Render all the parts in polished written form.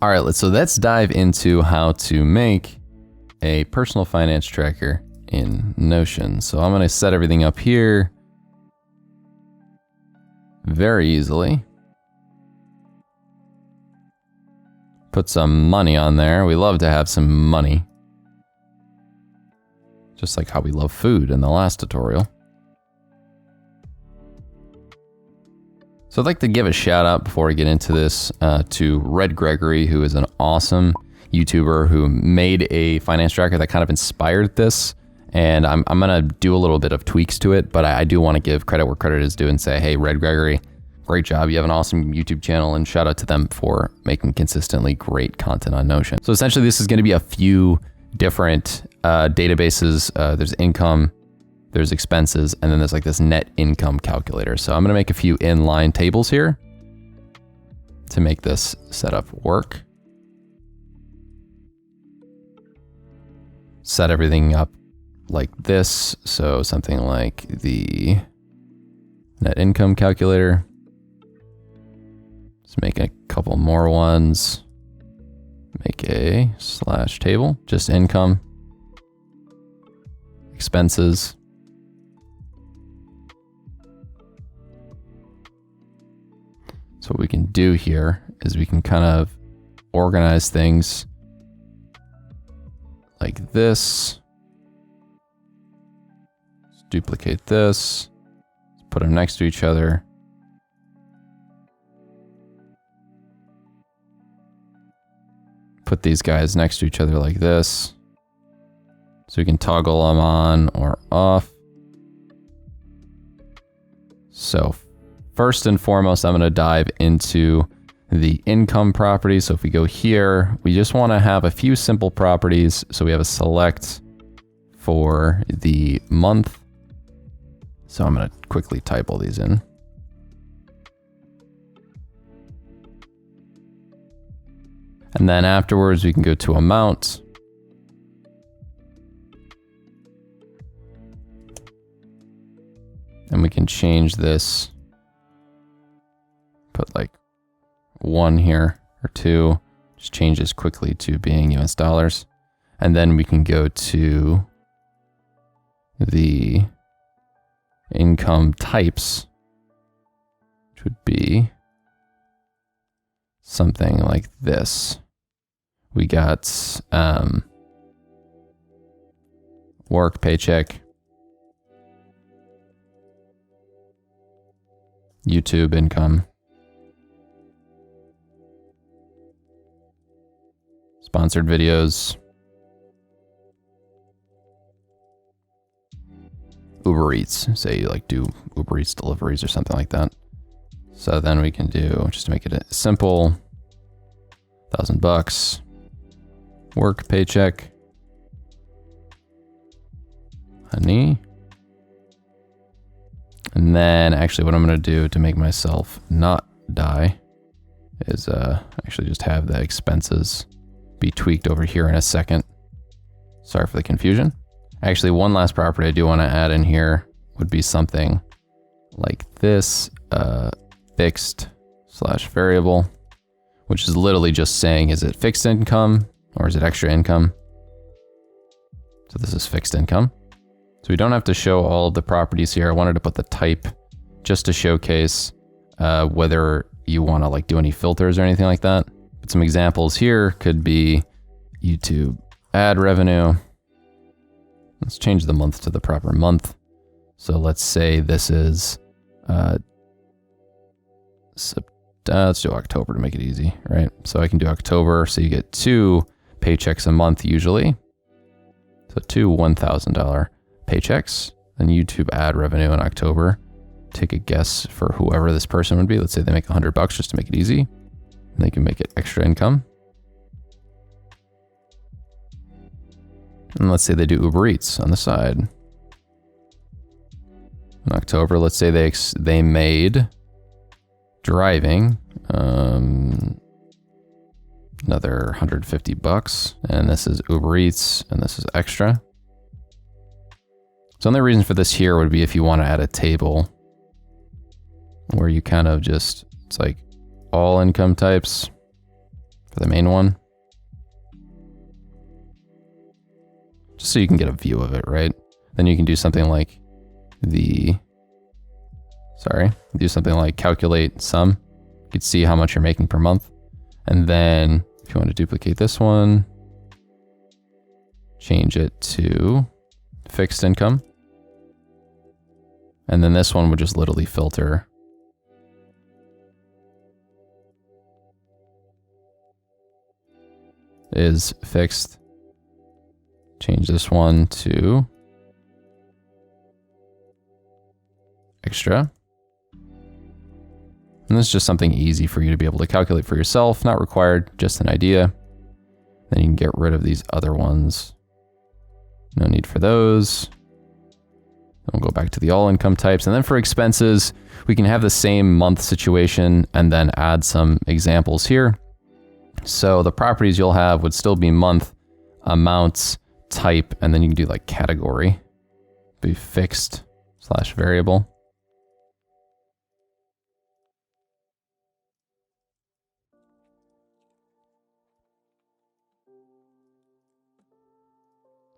All right, let's dive into how to make a personal finance tracker in Notion. So I'm gonna set everything up here very easily. Put some money on there. We love to have some money. Just like how we love food in the last tutorial. So I'd like to give a shout out before we get into this to Red Gregory, who is an awesome YouTuber who made a finance tracker that kind of inspired this. And I'm gonna do a little bit of tweaks to it, but I do want to give credit where credit is due and say, hey, Red Gregory, great job. You have an awesome YouTube channel, and shout out to them for making consistently great content on Notion. So essentially this is gonna be a few different databases. There's income, there's expenses, and then there's like this net income calculator. So I'm gonna make a few inline tables here to make this setup work. Set everything up like this. So something like the net income calculator. Let's make a couple more ones. Make a slash table, just income, expenses, so what we can do here is we can kind of organize things like this. Let's duplicate this, put them next to each other. Put these guys next to each other like this. So we can toggle them on or off. So first and foremost, I'm gonna dive into the income property. So if we go here, we just wanna have a few simple properties. So we have a select for the month. So I'm gonna quickly type all these in. And then afterwards, we can go to amount. And we can change this. Put like 1 here or 2. Just change this quickly to being US dollars. And then we can go to the income types, which would be something like this. We got work, paycheck, YouTube income, sponsored videos, Uber Eats. Say you like do Uber Eats deliveries or something like that. So then we can do, just to make it simple, $1,000, work, paycheck, honey. And then actually what I'm gonna do to make myself not die is actually just have the expenses be tweaked over here in a second. Sorry for the confusion. Actually, one last property I do wanna add in here would be something like this, fixed / variable, which is literally just saying, is it fixed income or is it extra income? So this is fixed income. So we don't have to show all of the properties here. I wanted to put the type just to showcase whether you want to like do any filters or anything like that. But some examples here could be YouTube ad revenue. Let's change the month to the proper month. So let's say this is let's do October to make it easy, right? So I can do October, so you get 2 paychecks a month usually. So 2 $1,000 paychecks. Then YouTube ad revenue in October. Take a guess for whoever this person would be. Let's say they make $100 just to make it easy. And they can make it extra income. And let's say they do Uber Eats on the side. In October, let's say they made driving another $150, and this is Uber Eats, and this is extra. So the only reason for this here would be if you want to add a table where you kind of just, it's like all income types for the main one. Just so you can get a view of it, right? Then you can do something like do something like calculate sum. You can see how much you're making per month. And then if you want to duplicate this one, change it to fixed income. And then this one would just literally filter is fixed. Change this one to extra. And this is just something easy for you to be able to calculate for yourself, not required, just an idea. Then you can get rid of these other ones. No need for those. Then we'll go back to the all income types. And then for expenses, we can have the same month situation and then add some examples here. So the properties you'll have would still be month, amounts, type, and then you can do like category. Be fixed / variable.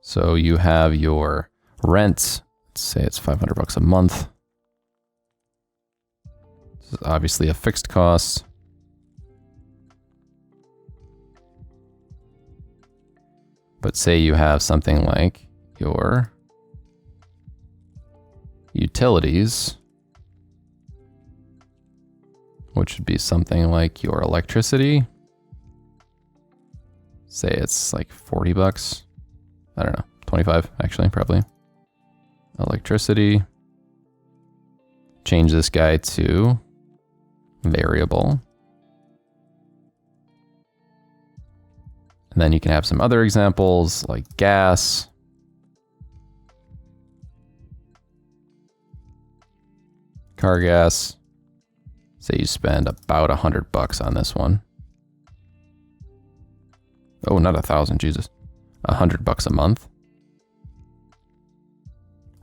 So you have your rent, let's say it's $500 a month. This is obviously a fixed cost. But say you have something like your utilities, which would be something like your electricity. Say it's like $40. I don't know, 25 actually, probably. Electricity. Change this guy to variable. And then you can have some other examples like gas. Car gas. Say you spend about $100 on this one. Oh, not 1,000, Jesus. $100 a month.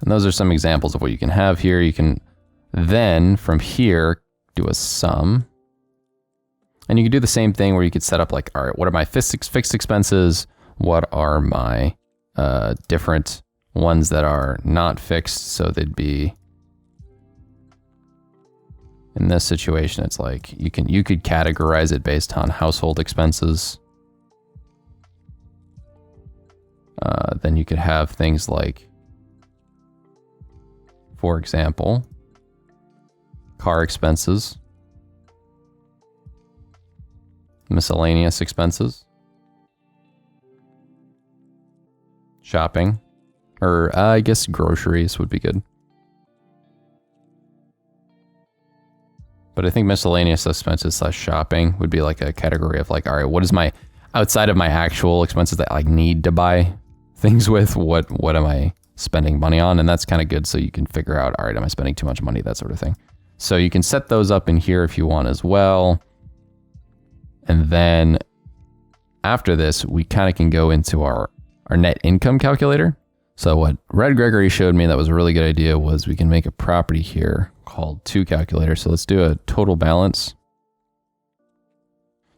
And those are some examples of what you can have here. You can then from here do a sum. And you can do the same thing where you could set up like, all right, what are my fixed expenses? What are my different ones that are not fixed? So they'd be, in this situation, it's like you could categorize it based on household expenses. Then you could have things like, for example, car expenses, miscellaneous expenses, shopping, or I guess groceries would be good. But I think miscellaneous expenses / shopping would be like a category of like, all right, what is my, outside of my actual expenses that I need to buy things with, what am I spending money on? And that's kind of good so you can figure out, all right, am I spending too much money, that sort of thing. So you can set those up in here if you want as well. And then after this, we kind of can go into our net income calculator. So what Red Gregory showed me that was a really good idea was we can make a property here called toCalculator. So let's do a total balance.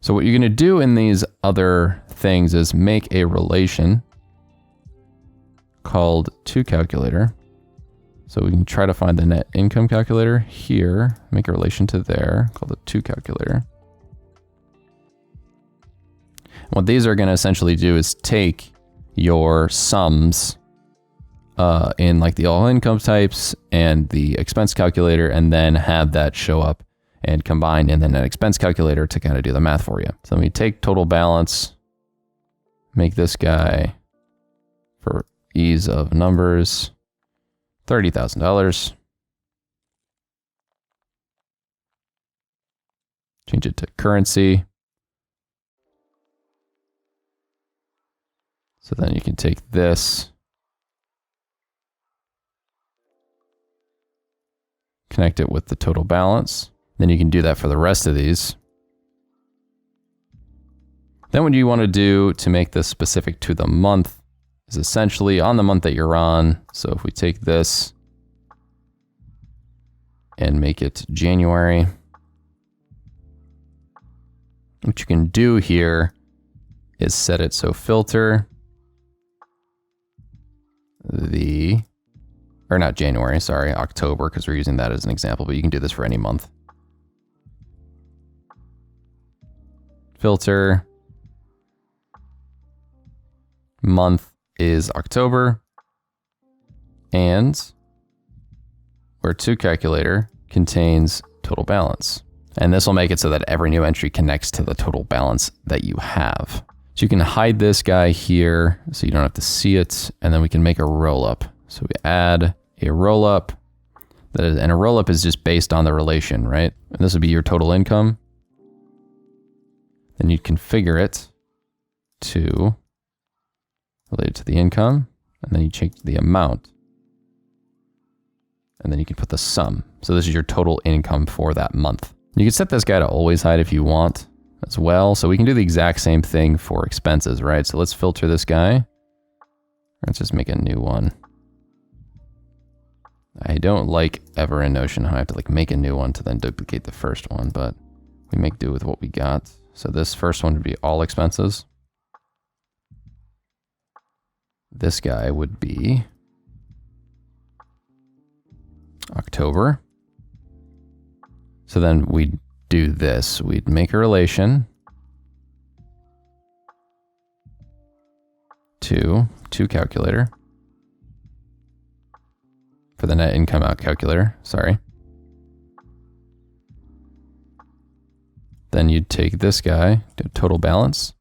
So what you're going to do in these other things is make a relation called toCalculator. So we can try to find the net income calculator here, make a relation to there called the toCalculator. What these are going to essentially do is take your sums in like the all income types and the expense calculator, and then have that show up and combine in the net expense calculator to kind of do the math for you. So we take total balance, make this guy, for ease of numbers, $30,000. Change it to currency. So then you can take this, connect it with the total balance. Then you can do that for the rest of these. Then what you want to do to make this specific to the month is essentially on the month that you're on. So if we take this and make it January, What you can do here is set it so filter or not January, sorry, October, because we're using that as an example, but you can do this for any month. Filter, month is October, and where to calculator contains total balance. And this will make it so that every new entry connects to the total balance that you have. So you can hide this guy here so you don't have to see it, and then we can make a roll up. So we add a roll up, and a roll up is just based on the relation, right? And this would be your total income. Then you'd configure it to related to the income, and then you change the amount. And then you can put the sum. So this is your total income for that month. You can set this guy to always hide if you want as well. So we can do the exact same thing for expenses, right? So let's filter this guy. Let's just make a new one. I don't like ever in Notion how I have to like make a new one to then duplicate the first one, but we make do with what we got. So this first one would be all expenses. This guy would be October. So then we'd do this. We'd make a relation to calculator for the net income out calculator, sorry. Then you'd take this guy, do total balance.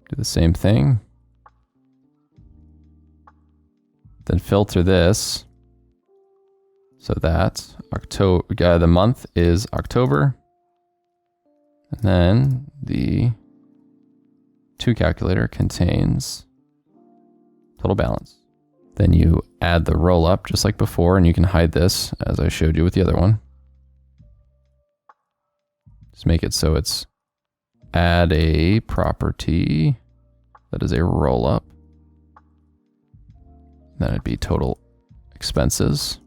Do the same thing. Then filter this so that October, the month is October. And then the to calculator contains total balance. Then you add the roll up just like before, and you can hide this as I showed you with the other one. Just make it so it's add a property that is a roll up. Then it'd be total expenses.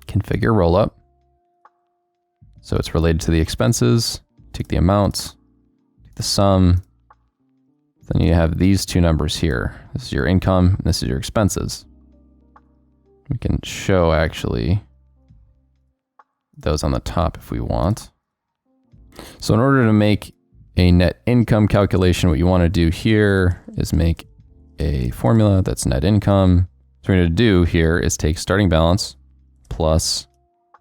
Configure roll up. So it's related to the expenses. Take the amounts, take the sum. Then you have these two numbers here. This is your income, and this is your expenses. We can show actually those on the top if we want. So in order to make a net income calculation, what you want to do here is make a formula that's net income. So what we're going to do here is take starting balance plus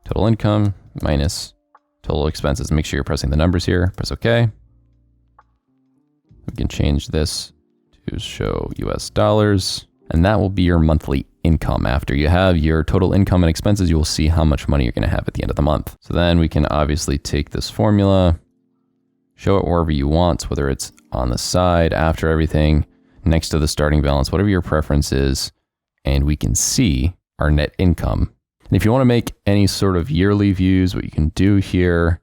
total income minus total expenses. Make sure you're pressing the numbers here. Press OK. We can change this to show US dollars, and that will be your monthly income. After you have your total income and expenses, you will see how much money you're going to have at the end of the month. So then we can obviously take this formula, show it wherever you want, whether it's on the side, after everything, next to the starting balance, whatever your preference is, and we can see our net income. And if you want to make any sort of yearly views, what you can do here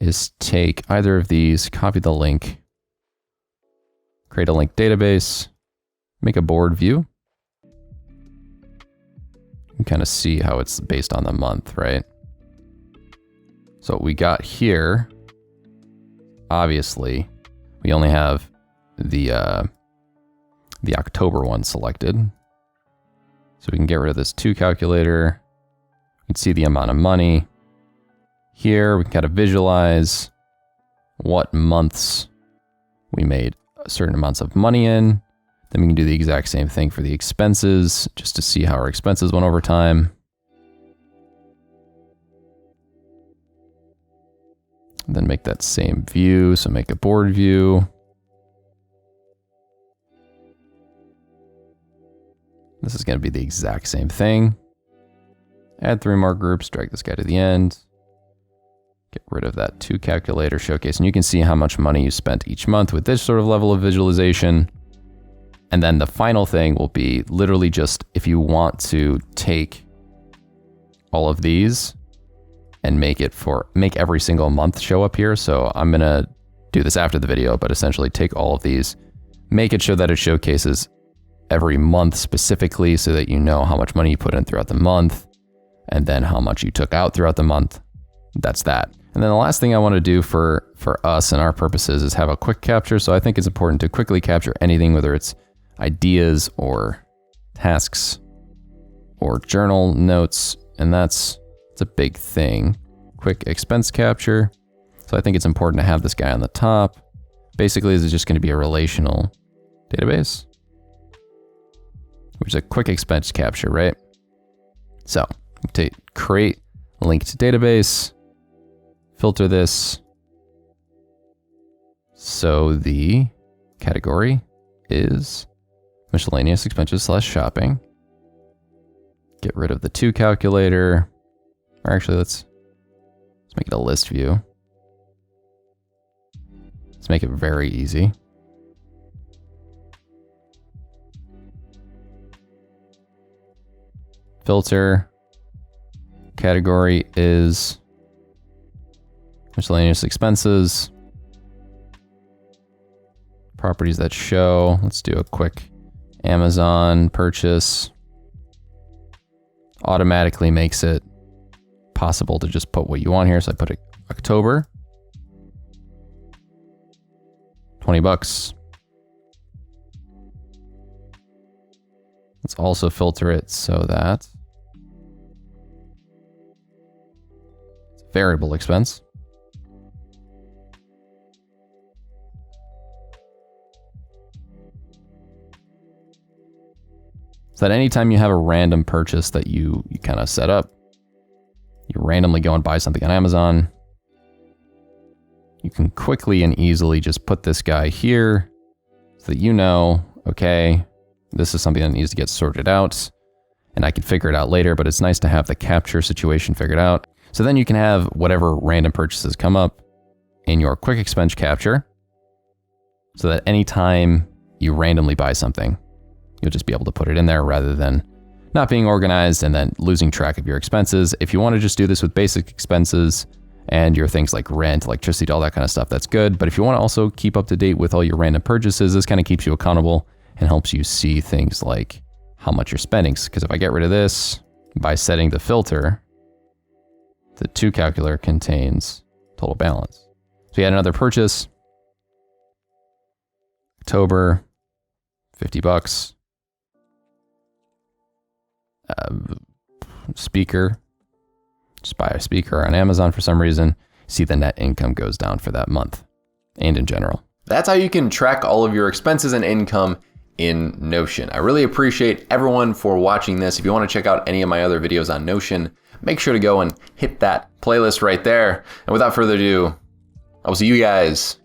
is take either of these, copy the link, create a link database, make a board view. You can kind of see how it's based on the month, right? So what we got here, obviously, we only have the October one selected. So we can get rid of this to calculator. You can see the amount of money. Here we can kind of visualize what months we made certain amounts of money in. Then we can do the exact same thing for the expenses, just to see how our expenses went over time. And then make that same view, so make a board view. This is going to be the exact same thing. Add 3 more groups, drag this guy to the end. Get rid of that to calculator showcase, and you can see how much money you spent each month with this sort of level of visualization. And then the final thing will be literally just if you want to take all of these and make every single month show up here. So I'm gonna do this after the video, but essentially take all of these, make it show that it showcases every month specifically so that you know how much money you put in throughout the month and then how much you took out throughout the month. that's that. And then the last thing I want to do for us and our purposes is have a quick capture. So I think it's important to quickly capture anything, whether it's ideas or tasks or journal notes. And it's a big thing. Quick expense capture. So I think it's important to have this guy on the top. Basically, this is just going to be a relational database, which is a quick expense capture, right? So to create a linked database, filter this. So the category is miscellaneous expenses / shopping. Get rid of the to calculator. Or actually, let's make it a list view. Let's make it very easy. Filter. Category is miscellaneous expenses. Properties that show. Let's do a quick Amazon purchase. Automatically makes it possible to just put what you want here. So I put October. $20. Let's also filter it so that it's a variable expense. So that anytime you have a random purchase that you kind of set up, you randomly go and buy something on Amazon, you can quickly and easily just put this guy here so that you know, okay, this is something that needs to get sorted out and I can figure it out later, but it's nice to have the capture situation figured out. So then you can have whatever random purchases come up in your quick expense capture so that anytime you randomly buy something, you'll just be able to put it in there rather than not being organized and then losing track of your expenses. If you want to just do this with basic expenses and your things like rent, electricity, all that kind of stuff, that's good. But if you want to also keep up to date with all your random purchases, this kind of keeps you accountable and helps you see things like how much you're spending. Because if I get rid of this by setting the filter, the to calculator contains total balance. So you had another purchase, October, $50. Speaker, just buy a speaker on Amazon for some reason, see the net income goes down for that month and in general. That's how you can track all of your expenses and income in Notion. I really appreciate everyone for watching this. If you want to check out any of my other videos on Notion, make sure to go and hit that playlist right there. And without further ado, I will see you guys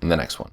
in the next one.